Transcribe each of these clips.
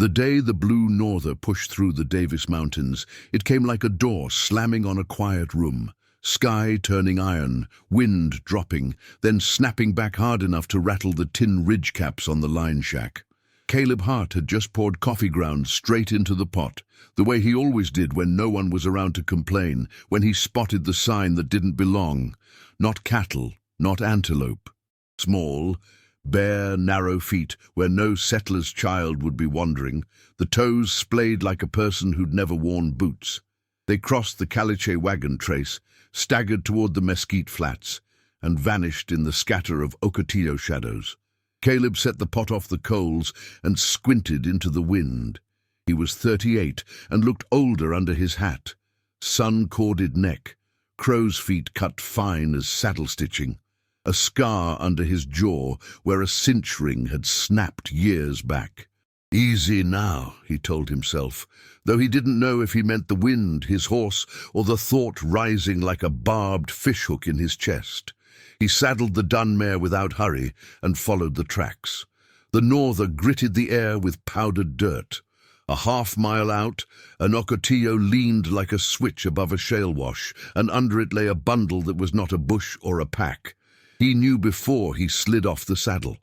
The day the blue norther pushed through the Davis Mountains, it came like a door slamming on a quiet room. Sky turning iron, wind dropping, then snapping back hard enough to rattle the tin ridge caps on the line shack. Caleb Hart had just poured coffee grounds straight into the pot, the way he always did when no one was around to complain, when he spotted the sign that didn't belong. Not cattle, not antelope. Small, bare, narrow feet where no settler's child would be wandering, the toes splayed like a person who'd never worn boots. They crossed the Caliche wagon trace, staggered toward the mesquite flats, and vanished in the scatter of Ocotillo shadows. Caleb set the pot off the coals and squinted into the wind. He was 38 and looked older under his hat. Sun-corded neck, crow's feet cut fine as saddle stitching, a scar under his jaw where a cinch ring had snapped years back. Easy now, he told himself, though he didn't know if he meant the wind, his horse, or the thought rising like a barbed fishhook in his chest. He saddled the dun mare without hurry and followed the tracks. The norther gritted the air with powdered dirt. A half-mile out, an Ocotillo leaned like a switch above a shale wash, and under it lay a bundle that was not a bush or a pack. He knew before he slid off the saddle.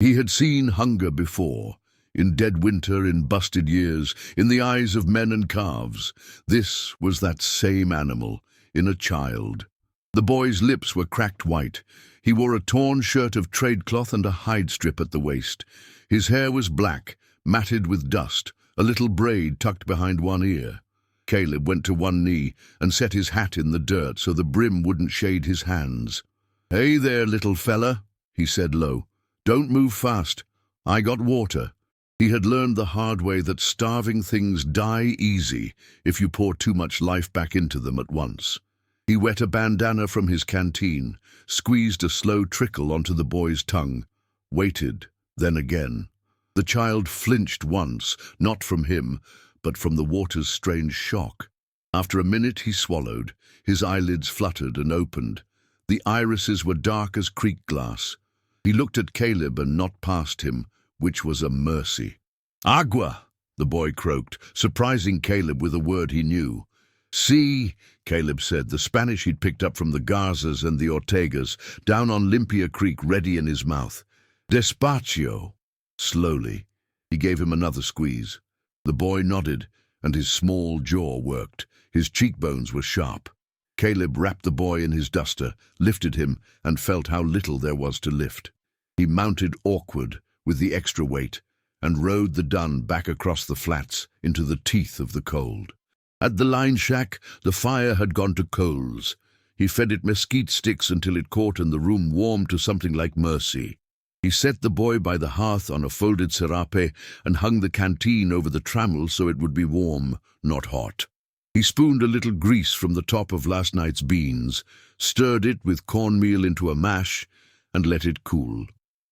He had seen hunger before. In dead winter, in busted years, in the eyes of men and calves. This was that same animal, in a child. The boy's lips were cracked white. He wore a torn shirt of trade cloth and a hide strip at the waist. His hair was black, matted with dust, a little braid tucked behind one ear. Caleb went to one knee and set his hat in the dirt so the brim wouldn't shade his hands. "Hey there, little fella," he said low. "Don't move fast. I got water." He had learned the hard way that starving things die easy if you pour too much life back into them at once. He wet a bandana from his canteen, squeezed a slow trickle onto the boy's tongue, waited, then again. The child flinched once, not from him, but from the water's strange shock. After a minute he swallowed, his eyelids fluttered and opened. The irises were dark as creek glass. He looked at Caleb and not past him, which was a mercy. "Agua," the boy croaked, surprising Caleb with a word he knew. "See," Caleb said, the Spanish he'd picked up from the Garzas and the Ortegas, down on Limpia Creek ready in his mouth. "Despacio." Slowly. He gave him another squeeze. The boy nodded, and his small jaw worked. His cheekbones were sharp. Caleb wrapped the boy in his duster, lifted him, and felt how little there was to lift. He mounted awkward, with the extra weight, and rode the dun back across the flats into the teeth of the cold. At the line shack, the fire had gone to coals. He fed it mesquite sticks until it caught and the room warmed to something like mercy. He set the boy by the hearth on a folded serape and hung the canteen over the trammel so it would be warm, not hot. He spooned a little grease from the top of last night's beans, stirred it with cornmeal into a mash, and let it cool.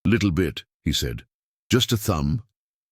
"Little bit," he said. "Just a thumb,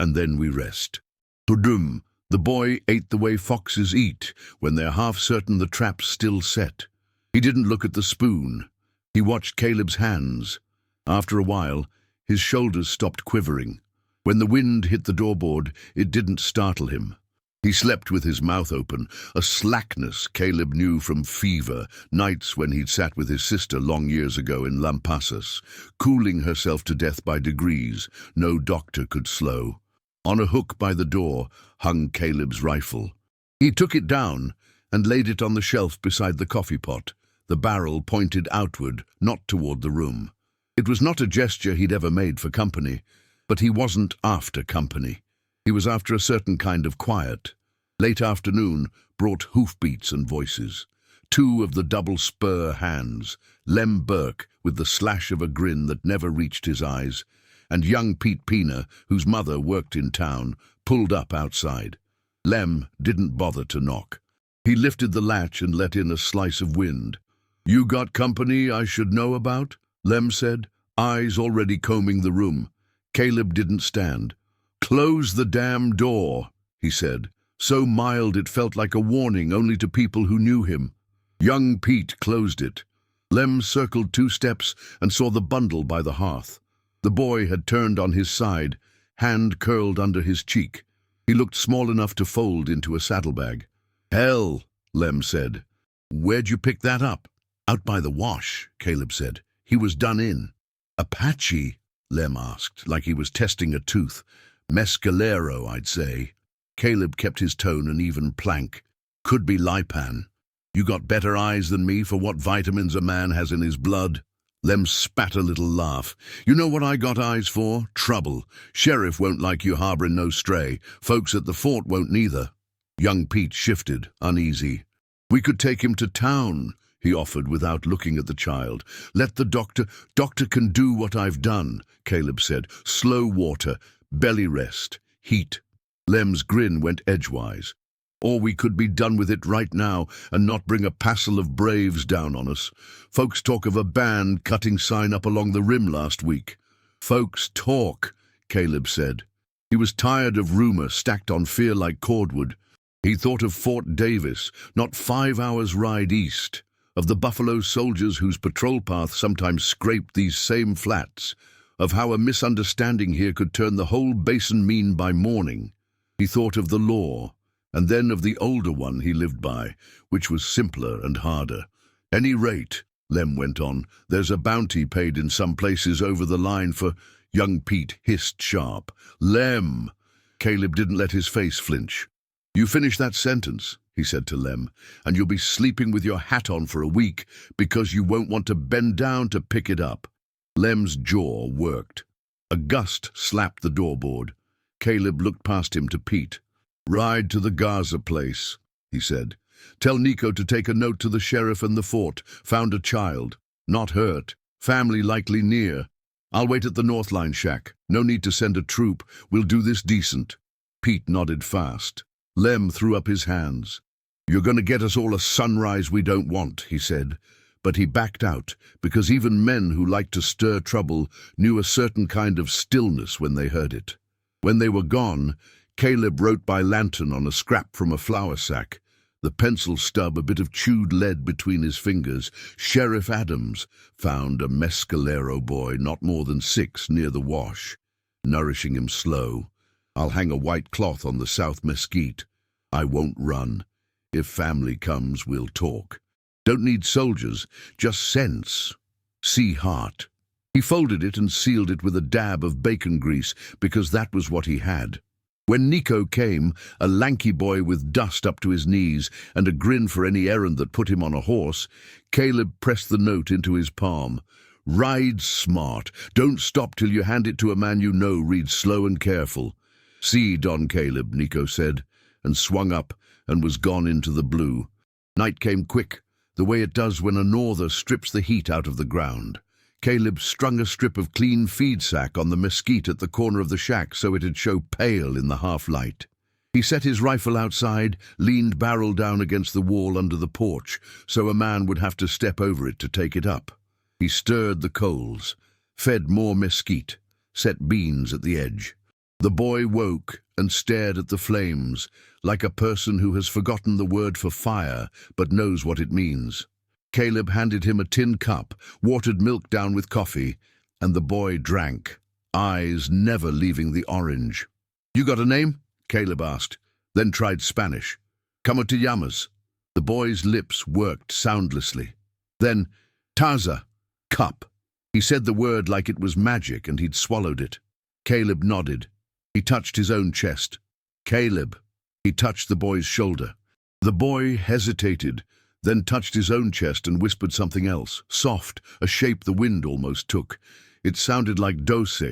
and then we rest." Tudum. The boy ate the way foxes eat, when they're half certain the trap's still set. He didn't look at the spoon. He watched Caleb's hands. After a while, his shoulders stopped quivering. When the wind hit the doorboard, it didn't startle him. He slept with his mouth open, a slackness Caleb knew from fever, nights when he'd sat with his sister long years ago in Lampasas, cooling herself to death by degrees, no doctor could slow. On a hook by the door hung Caleb's rifle. He took it down and laid it on the shelf beside the coffee pot, the barrel pointed outward, not toward the room. It was not a gesture he'd ever made for company, but he wasn't after company. He was after a certain kind of quiet. Late afternoon brought hoofbeats and voices. Two of the double spur hands, Lem Burke with the slash of a grin that never reached his eyes, and young Pete Pena, whose mother worked in town, pulled up outside. Lem didn't bother to knock. He lifted the latch and let in a slice of wind. "You got company I should know about?" Lem said, eyes already combing the room. Caleb didn't stand. "Close the damn door," he said, so mild it felt like a warning only to people who knew him. Young Pete closed it. Lem circled 2 steps and saw the bundle by the hearth. The boy had turned on his side, hand curled under his cheek. He looked small enough to fold into a saddlebag. "Hell," Lem said. "Where'd you pick that up?" "Out by the wash," Caleb said. "He was done in." "Apache?" Lem asked, like he was testing a tooth. "Mescalero, I'd say." Caleb kept his tone an even plank. "Could be Lipan. You got better eyes than me for what vitamins a man has in his blood." Lem spat a little laugh. "You know what I got eyes for? Trouble. Sheriff won't like you harboring no stray. Folks at the fort won't neither." Young Pete shifted, uneasy. "We could take him to town," he offered without looking at the child. "Let the doctor can do what I've done," Caleb said. "Slow water, belly rest, heat." Lem's grin went edgewise. "Or we could be done with it right now and not bring a passel of braves down on us. Folks talk of a band cutting sign up along the rim last week." "Folks talk," Caleb said. He was tired of rumor stacked on fear like cordwood. He thought of Fort Davis, not 5 hours' ride east, of the Buffalo soldiers whose patrol path sometimes scraped these same flats, of how a misunderstanding here could turn the whole basin mean by morning. He thought of the law, and then of the older one he lived by, which was simpler and harder. "Any rate," Lem went on, "there's a bounty paid in some places over the line for—" Young Pete hissed sharp. "Lem!" Caleb didn't let his face flinch. "You finish that sentence," he said to Lem, "and you'll be sleeping with your hat on for a week because you won't want to bend down to pick it up." Lem's jaw worked. A gust slapped the doorboard. Caleb looked past him to Pete. "Ride to the Gaza place," he said. "Tell Nico to take a note to the sheriff and the fort. Found a child. Not hurt. Family likely near. I'll wait at the North Line shack. No need to send a troop. We'll do this decent." Pete nodded fast. Lem threw up his hands. "You're going to get us all a sunrise we don't want," he said. But he backed out, because even men who liked to stir trouble knew a certain kind of stillness when they heard it. When they were gone, Caleb wrote by lantern on a scrap from a flour sack, the pencil stub a bit of chewed lead between his fingers. "Sheriff Adams found a Mescalero boy not more than 6 near the wash, nourishing him slow. I'll hang a white cloth on the South Mesquite. I won't run. If family comes, we'll talk. Don't need soldiers, just sense. See heart." He folded it and sealed it with a dab of bacon grease, because that was what he had. When Nico came, a lanky boy with dust up to his knees and a grin for any errand that put him on a horse, Caleb pressed the note into his palm. "Ride smart. Don't stop till you hand it to a man you know reads slow and careful." "See, Don Caleb," Nico said, and swung up and was gone into the blue. Night came quick, the way it does when a norther strips the heat out of the ground. Caleb strung a strip of clean feed sack on the mesquite at the corner of the shack so it'd show pale in the half-light. He set his rifle outside, leaned barrel down against the wall under the porch, so a man would have to step over it to take it up. He stirred the coals, fed more mesquite, set beans at the edge. The boy woke and stared at the flames, like a person who has forgotten the word for fire but knows what it means. Caleb handed him a tin cup, watered milk down with coffee, and the boy drank, eyes never leaving the orange. "You got a name?" Caleb asked, then tried Spanish. "Como te llamas?" The boy's lips worked soundlessly. Then, "Taza, cup." He said the word like it was magic and he'd swallowed it. Caleb nodded. He touched his own chest. "Caleb." He touched the boy's shoulder. The boy hesitated, then touched his own chest and whispered something else, soft, a shape the wind almost took. It sounded like Dose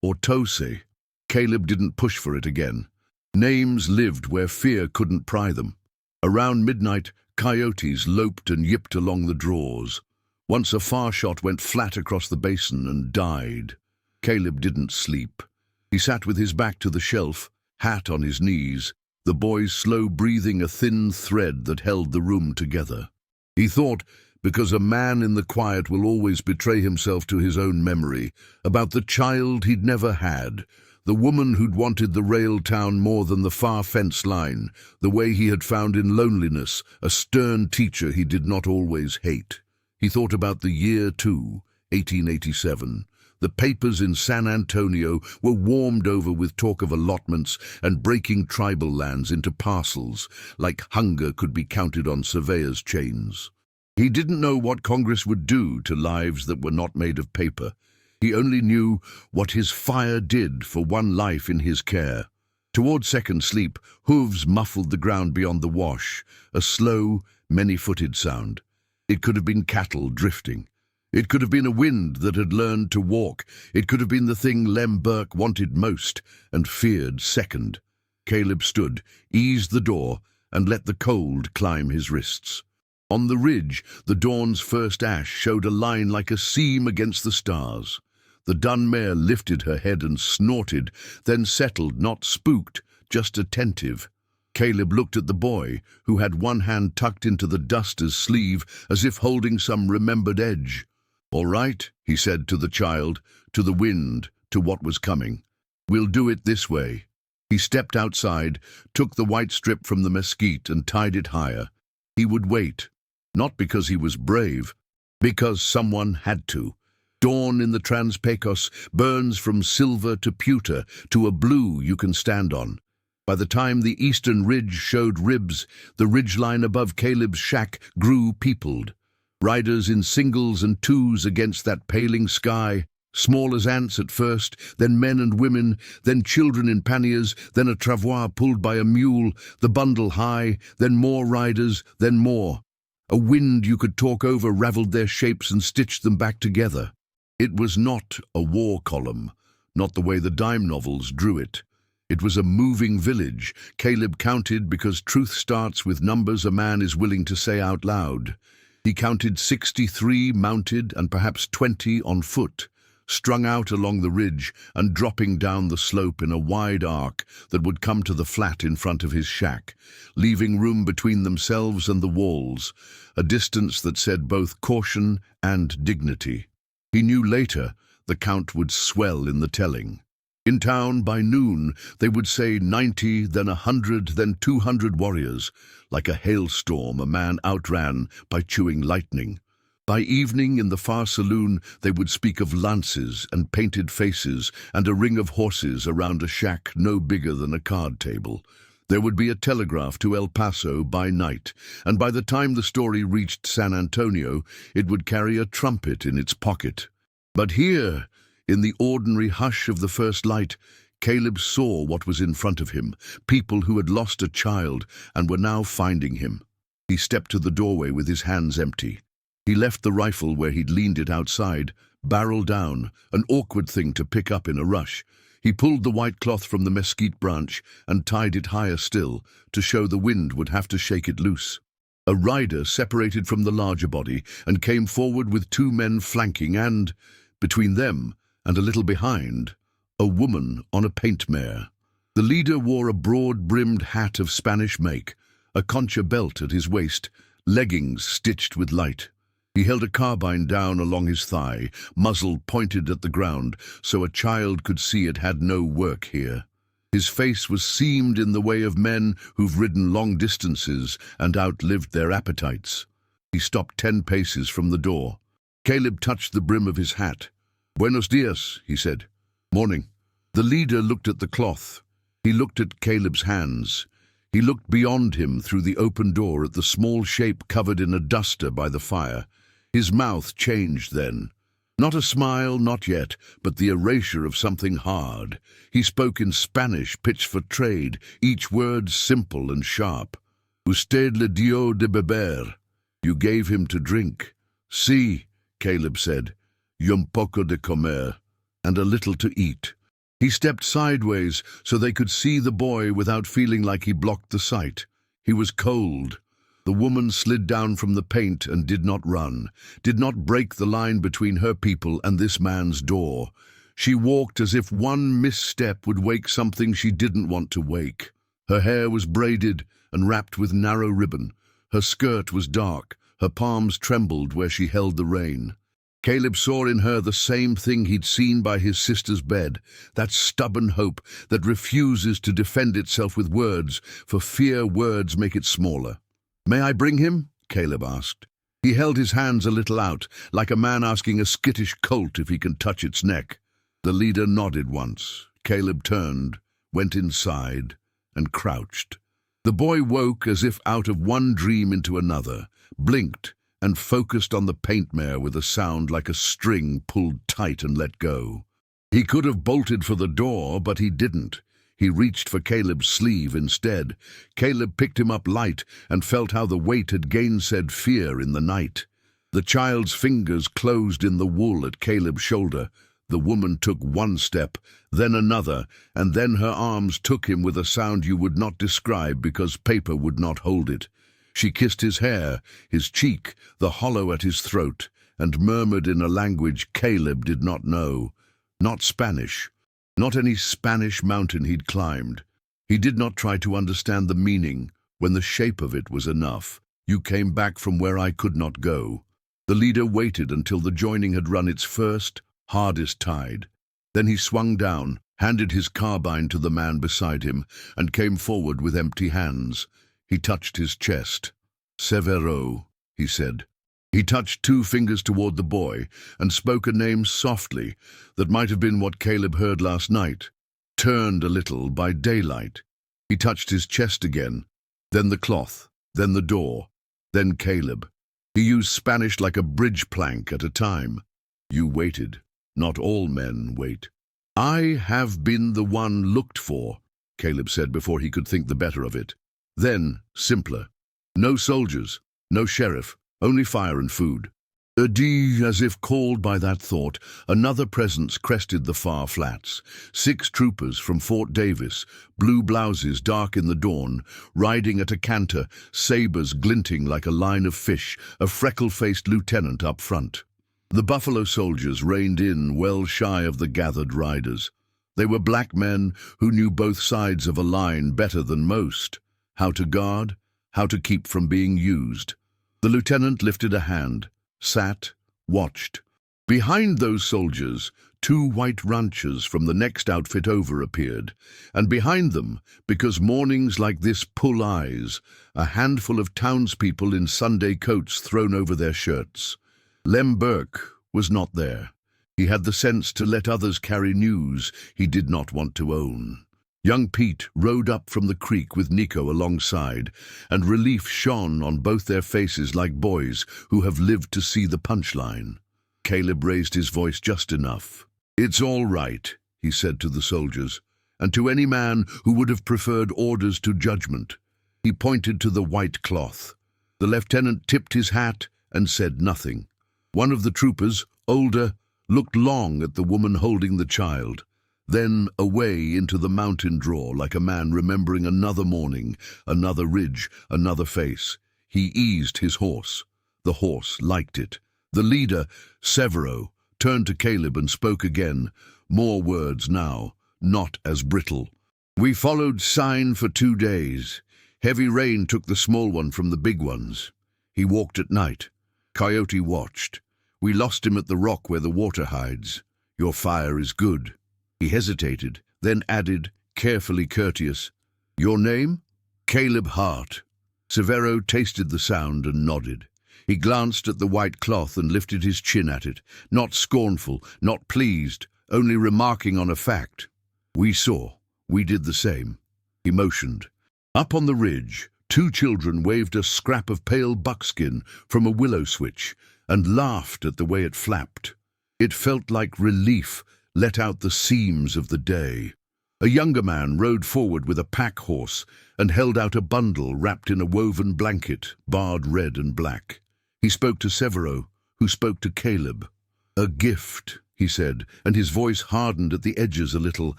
or Tose. Caleb didn't push for it again. Names lived where fear couldn't pry them. Around midnight, coyotes loped and yipped along the draws. Once a far shot went flat across the basin and died. Caleb didn't sleep. He sat with his back to the shelf, hat on his knees, the boy's slow breathing a thin thread that held the room together. He thought, because a man in the quiet will always betray himself to his own memory, about the child he'd never had, the woman who'd wanted the rail town more than the far fence line, the way he had found in loneliness a stern teacher he did not always hate. He thought about the year 2, 1887, The papers in San Antonio were warmed over with talk of allotments and breaking tribal lands into parcels, like hunger could be counted on surveyors' chains. He didn't know what Congress would do to lives that were not made of paper. He only knew what his fire did for one life in his care. Toward second sleep, hooves muffled the ground beyond the wash, a slow, many-footed sound. It could have been cattle drifting. It could have been a wind that had learned to walk. It could have been the thing Lem Burke wanted most and feared second. Caleb stood, eased the door, and let the cold climb his wrists. On the ridge, the dawn's first ash showed a line like a seam against the stars. The dun mare lifted her head and snorted, then settled, not spooked, just attentive. Caleb looked at the boy, who had one hand tucked into the duster's sleeve as if holding some remembered edge. "All right," he said to the child, to the wind, to what was coming. "We'll do it this way." He stepped outside, took the white strip from the mesquite and tied it higher. He would wait, not because he was brave, because someone had to. Dawn in the Trans-Pecos burns from silver to pewter to a blue you can stand on. By the time the eastern ridge showed ribs, the ridgeline above Caleb's shack grew peopled. Riders in singles and twos against that paling sky, small as ants at first, then men and women, then children in panniers, then a travois pulled by a mule, the bundle high, then more riders, then more. A wind you could talk over raveled their shapes and stitched them back together. It was not a war column, not the way the dime novels drew it. It was a moving village, Caleb counted, because truth starts with numbers a man is willing to say out loud. He counted 63 mounted and perhaps 20 on foot, strung out along the ridge and dropping down the slope in a wide arc that would come to the flat in front of his shack, leaving room between themselves and the walls, a distance that said both caution and dignity. He knew later the count would swell in the telling. In town, by noon, they would say 90, then 100, then 200 warriors. Like a hailstorm, a man outran by chewing lightning. By evening, in the far saloon, they would speak of lances and painted faces and a ring of horses around a shack no bigger than a card table. There would be a telegraph to El Paso by night, and by the time the story reached San Antonio, it would carry a trumpet in its pocket. But here, in the ordinary hush of the first light, Caleb saw what was in front of him, people who had lost a child and were now finding him. He stepped to the doorway with his hands empty. He left the rifle where he'd leaned it outside, barrel down, an awkward thing to pick up in a rush. He pulled the white cloth from the mesquite branch and tied it higher still, to show the wind would have to shake it loose. A rider separated from the larger body and came forward with two men flanking and, between them and a little behind, a woman on a paint mare. The leader wore a broad-brimmed hat of Spanish make, a concha belt at his waist, leggings stitched with light. He held a carbine down along his thigh, muzzle pointed at the ground, so a child could see it had no work here. His face was seamed in the way of men who've ridden long distances and outlived their appetites. He stopped 10 paces from the door. Caleb touched the brim of his hat. "Buenos dias," he said. "Morning." The leader looked at the cloth. He looked at Caleb's hands. He looked beyond him through the open door at the small shape covered in a duster by the fire. His mouth changed then. Not a smile, not yet, but the erasure of something hard. He spoke in Spanish, pitched for trade, each word simple and sharp. "Usted le dio de beber." You gave him to drink. "Sí," Caleb said. "Y un poco de comer." And a little to eat. He stepped sideways so they could see the boy without feeling like he blocked the sight. He was cold. The woman slid down from the paint and did not run, did not break the line between her people and this man's door. She walked as if one misstep would wake something she didn't want to wake. Her hair was braided and wrapped with narrow ribbon. Her skirt was dark. Her palms trembled where she held the rein. Caleb saw in her the same thing he'd seen by his sister's bed, that stubborn hope that refuses to defend itself with words, for fear words make it smaller. "May I bring him?" Caleb asked. He held his hands a little out, like a man asking a skittish colt if he can touch its neck. The leader nodded once. Caleb turned, went inside, and crouched. The boy woke as if out of one dream into another, blinked, and focused on the paint mare with a sound like a string pulled tight and let go. He could have bolted for the door, but he didn't. He reached for Caleb's sleeve instead. Caleb picked him up light and felt how the weight had gainsaid fear in the night. The child's fingers closed in the wool at Caleb's shoulder. The woman took one step, then another, and then her arms took him with a sound you would not describe because paper would not hold it. She kissed his hair, his cheek, the hollow at his throat, and murmured in a language Caleb did not know. Not Spanish. Not any Spanish mountain he'd climbed. He did not try to understand the meaning when the shape of it was enough. You came back from where I could not go. The leader waited until the joining had run its first, hardest tide. Then he swung down, handed his carbine to the man beside him, and came forward with empty hands. He touched his chest. "Severo," he said. He touched two fingers toward the boy and spoke a name softly that might have been what Caleb heard last night, turned a little by daylight. He touched his chest again, then the cloth, then the door, then Caleb. He used Spanish like a bridge plank at a time. You waited. Not all men wait. "I have been the one looked for," Caleb said before he could think the better of it. Then, simpler. "No soldiers, no sheriff. Only fire and food." As if called by that thought, another presence crested the far flats. 6 troopers from Fort Davis, blue blouses dark in the dawn, riding at a canter, sabers glinting like a line of fish, a freckle-faced lieutenant up front. The buffalo soldiers reined in well shy of the gathered riders. They were black men who knew both sides of a line better than most. How to guard, how to keep from being used. The lieutenant lifted a hand, sat, watched. Behind those soldiers, 2 white ranchers from the next outfit over appeared, and behind them, because mornings like this pull eyes, a handful of townspeople in Sunday coats thrown over their shirts. Lem Burke was not there. He had the sense to let others carry news he did not want to own. Young Pete rode up from the creek with Nico alongside, and relief shone on both their faces like boys who have lived to see the punchline. Caleb raised his voice just enough. "It's all right," he said to the soldiers, and to any man who would have preferred orders to judgment. He pointed to the white cloth. The lieutenant tipped his hat and said nothing. One of the troopers, older, looked long at the woman holding the child, then away into the mountain draw like a man remembering another morning, another ridge, another face. He eased his horse. The horse liked it. The leader, Severo, turned to Caleb and spoke again, more words now, not as brittle. "We followed sign for 2 days. Heavy rain took the small one from the big ones. He walked at night. Coyote watched. We lost him at the rock where the water hides. Your fire is good." He hesitated, then added, carefully courteous, "Your name?" "Caleb Hart." Severo tasted the sound and nodded. He glanced at the white cloth and lifted his chin at it, not scornful, not pleased, only remarking on a fact. "We saw. We did the same." He motioned. Up on the ridge, 2 children waved a scrap of pale buckskin from a willow switch and laughed at the way it flapped. It felt like relief let out the seams of the day. A younger man rode forward with a pack horse and held out a bundle wrapped in a woven blanket, barred red and black. He spoke to Severo, who spoke to Caleb. "A gift," he said, and his voice hardened at the edges a little,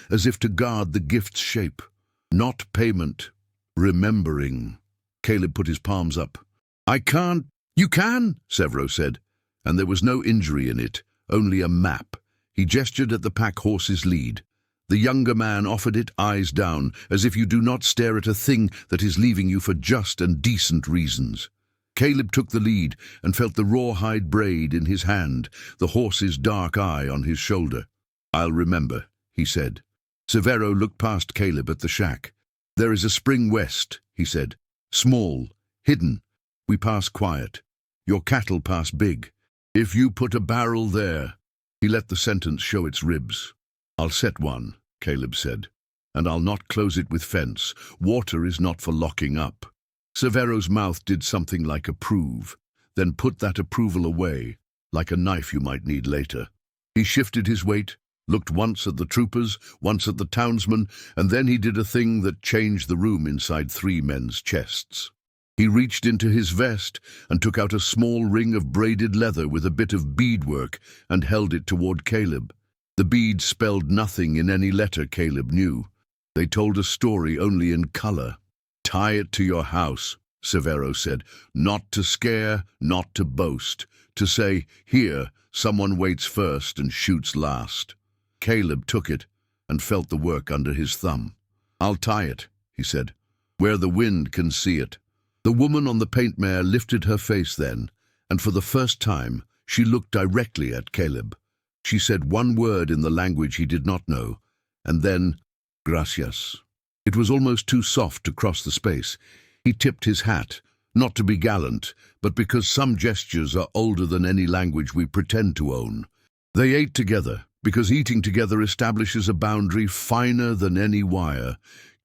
as if to guard the gift's shape. "Not payment. Remembering." Caleb put his palms up. "I can't—" "You can," Severo said, and there was no injury in it, only a map. He gestured at the pack horse's lead. The younger man offered it eyes down, as if you do not stare at a thing that is leaving you for just and decent reasons. Caleb took the lead and felt the rawhide braid in his hand, the horse's dark eye on his shoulder. "I'll remember," he said. Severo looked past Caleb at the shack. "There is a spring west," he said. "Small, hidden. We pass quiet. Your cattle pass big. If you put a barrel there. He let the sentence show its ribs. I'll set one, Caleb said, and I'll not close it with fence. Water is not for locking up. Severo's mouth did something like approve, then put that approval away, like a knife you might need later. He shifted his weight, looked once at the troopers, once at the townsmen, and then he did a thing that changed the room inside three men's chests. He reached into his vest and took out a small ring of braided leather with a bit of beadwork and held it toward Caleb. The beads spelled nothing in any letter Caleb knew. They told a story only in color. Tie it to your house, Severo said, not to scare, not to boast, to say, here, someone waits first and shoots last. Caleb took it and felt the work under his thumb. I'll tie it, he said, where the wind can see it. The woman on the paint mare lifted her face then, and for the first time she looked directly at Caleb. She said one word in the language he did not know, and then, gracias. It was almost too soft to cross the space. He tipped his hat, not to be gallant, but because some gestures are older than any language we pretend to own. They ate together, because eating together establishes a boundary finer than any wire.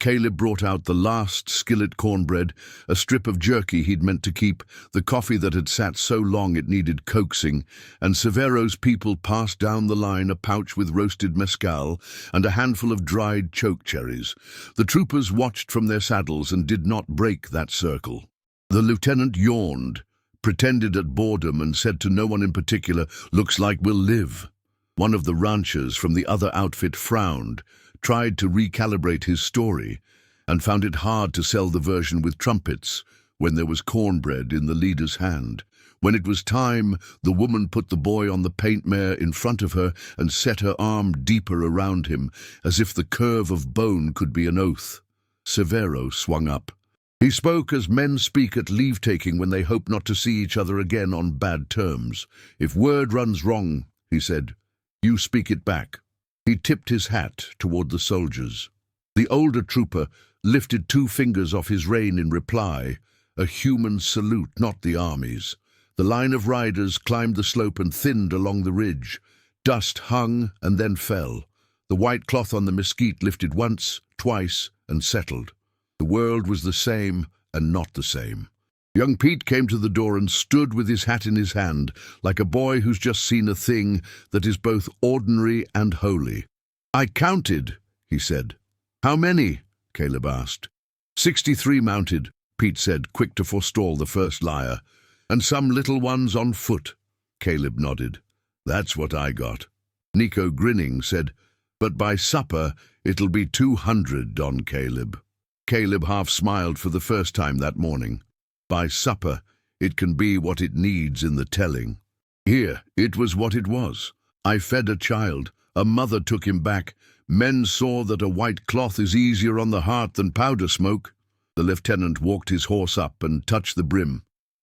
Caleb brought out the last skillet cornbread, a strip of jerky he'd meant to keep, the coffee that had sat so long it needed coaxing, and Severo's people passed down the line a pouch with roasted mescal and a handful of dried choke cherries. The troopers watched from their saddles and did not break that circle. The lieutenant yawned, pretended at boredom, and said to no one in particular, "Looks like we'll live." One of the ranchers from the other outfit frowned, tried to recalibrate his story, and found it hard to sell the version with trumpets when there was cornbread in the leader's hand. When it was time, the woman put the boy on the paint mare in front of her and set her arm deeper around him, as if the curve of bone could be an oath. Severo swung up. He spoke as men speak at leave-taking when they hope not to see each other again on bad terms. "If word runs wrong," he said, "you speak it back." He tipped his hat toward the soldiers. The older trooper lifted 2 fingers off his rein in reply, a human salute, not the army's. The line of riders climbed the slope and thinned along the ridge. Dust hung and then fell. The white cloth on the mesquite lifted once, twice, and settled. The world was the same and not the same. Young Pete came to the door and stood with his hat in his hand, like a boy who's just seen a thing that is both ordinary and holy. "I counted," he said. "How many?" Caleb asked. 63 mounted, Pete said, quick to forestall the first liar. "And some little ones on foot." Caleb nodded. "That's what I got." Nico, grinning, said, "But by supper it'll be 200, Don Caleb." Caleb half smiled for the first time that morning. By supper, it can be what it needs in the telling. Here, it was what it was. I fed a child. A mother took him back. Men saw that a white cloth is easier on the heart than powder smoke. The lieutenant walked his horse up and touched the brim.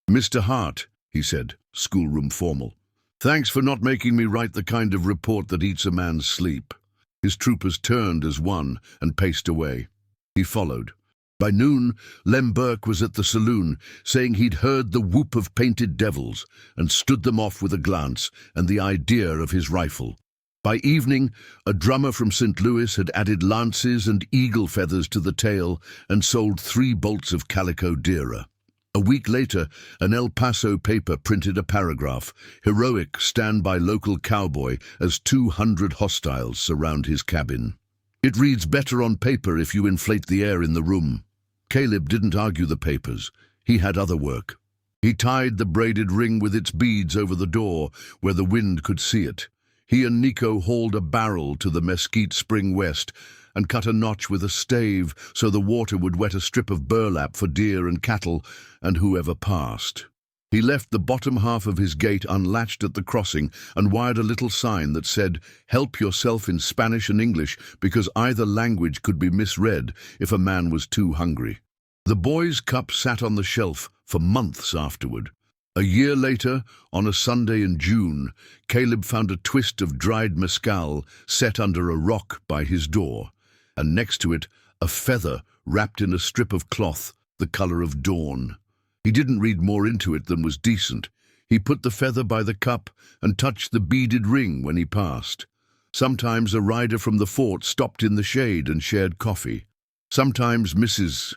"Mr. Hart," he said, schoolroom formal, "thanks for not making me write the kind of report that eats a man's sleep." His troopers turned as one and paced away. He followed. By noon, Lem Burke was at the saloon, saying he'd heard the whoop of painted devils and stood them off with a glance and the idea of his rifle. By evening, a drummer from St. Louis had added lances and eagle feathers to the tail and sold 3 bolts of calico deera. A week later, an El Paso paper printed a paragraph, "Heroic stand by local cowboy as 200 hostiles surround his cabin." It reads better on paper if you inflate the air in the room. Caleb didn't argue the papers. He had other work. He tied the braided ring with its beads over the door where the wind could see it. He and Nico hauled a barrel to the mesquite spring west and cut a notch with a stave so the water would wet a strip of burlap for deer and cattle and whoever passed. He left the bottom half of his gate unlatched at the crossing and wired a little sign that said, "Help yourself in Spanish and English, because either language could be misread if a man was too hungry." The boy's cup sat on the shelf for months afterward. A year later, on a Sunday in June, Caleb found a twist of dried mescal set under a rock by his door, and next to it, a feather wrapped in a strip of cloth the color of dawn. He didn't read more into it than was decent. He put the feather by the cup and touched the beaded ring when he passed. Sometimes a rider from the fort stopped in the shade and shared coffee. Sometimes Mrs.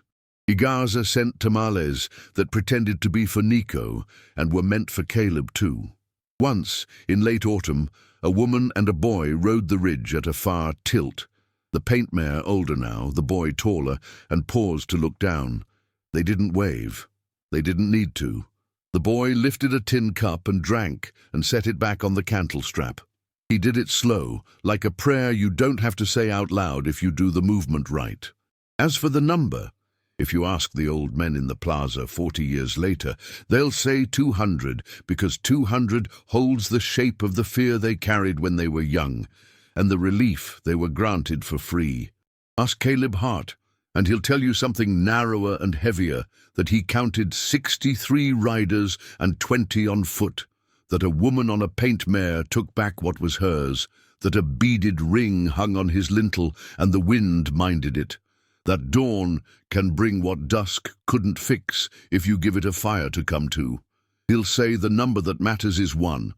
Igaza sent tamales that pretended to be for Nico and were meant for Caleb too. Once, in late autumn, a woman and a boy rode the ridge at a far tilt. The paint mare, older now, the boy taller, and paused to look down. They didn't wave. They didn't need to. The boy lifted a tin cup and drank and set it back on the cantle strap. He did it slow, like a prayer you don't have to say out loud if you do the movement right. As for the number, if you ask the old men in the plaza 40 years later, they'll say 200, because 200 holds the shape of the fear they carried when they were young, and the relief they were granted for free. Ask Caleb Hart, and he'll tell you something narrower and heavier, that he counted 63 riders and 20 on foot, that a woman on a paint mare took back what was hers, that a beaded ring hung on his lintel and the wind minded it, that dawn can bring what dusk couldn't fix if you give it a fire to come to. He'll say the number that matters is one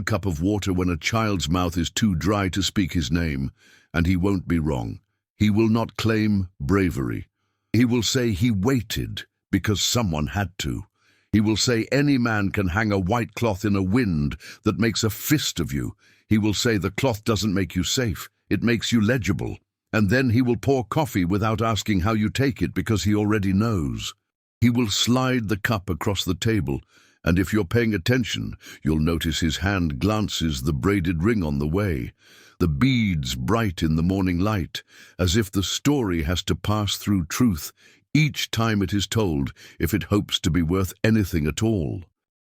cup of water when a child's mouth is too dry to speak his name, and he won't be wrong. He will not claim bravery. He will say he waited because someone had to. He will say any man can hang a white cloth in a wind that makes a fist of you. He will say the cloth doesn't make you safe, it makes you legible. And then he will pour coffee without asking how you take it because he already knows. He will slide the cup across the table, and if you're paying attention, you'll notice his hand glances the braided ring on the way, the beads bright in the morning light, as if the story has to pass through truth each time it is told if it hopes to be worth anything at all.